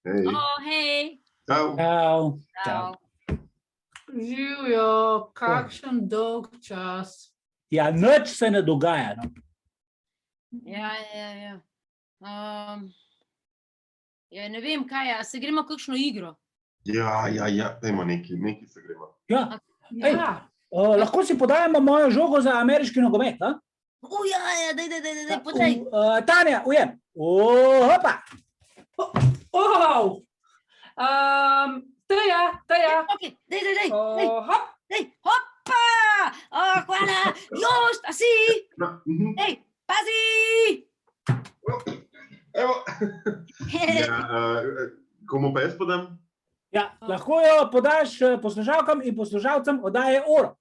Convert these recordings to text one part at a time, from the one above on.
Hej. Hej. Čau. Čau. Čau. Živijo, kakšen dolg čas. Ja, nič se ne dogaja. No. Ja. Ja, ne vem, kaj je, a se gremo kakšno igro? Ja, dajmo neki se gremo. Ja. Ej, Ja, lahko si podajamo mojo žogo za ameriški nogomet. A? Ja, daj, podaj. Tanja, ujem. Hopa. Teja. Ok, daj. Hop. Dej, hopa! Hvala! Jošt, a si? Dej, pazi! Evo. Ja, komu pa jaz podam? Ja, lahko jo podaš poslušalkam in poslušalcem oddaje Oro.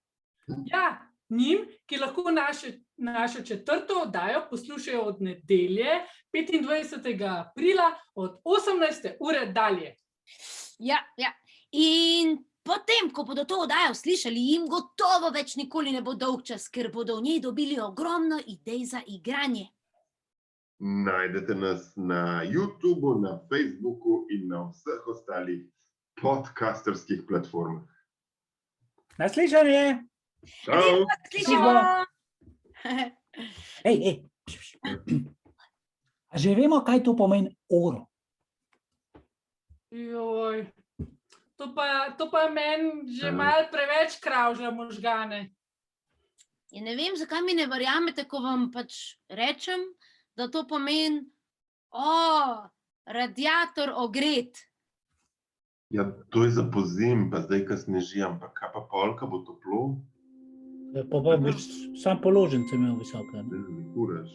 Ja, njim, ki lahko našo četrto oddajo poslušajo od nedelje, 25. aprila od 18. ure dalje. Ja. In potem, ko bodo to oddajo slišali, jim gotovo več nikoli ne bo dolgčas, ker bodo v njej dobili ogromno idej za igranje. Najdete nas na YouTubeu, na Facebooku in na vseh ostalih podcasterskih platformah. Naslišanje. Čau. Slišimo! Ej. A že vemo, kaj to pomeni Oro? Joj, to pa meni že malo preveč kravžlja možgane. Ja, ne vem, zakaj mi ne verjamete, ko vam pač rečem, da to pomeni radiator ogret. Ja, to je za pozim, pa zdaj, ko sneži, ampak kaj pa polka bo toplo? Pa boš sam položnice imel visoke. Ne kuraš.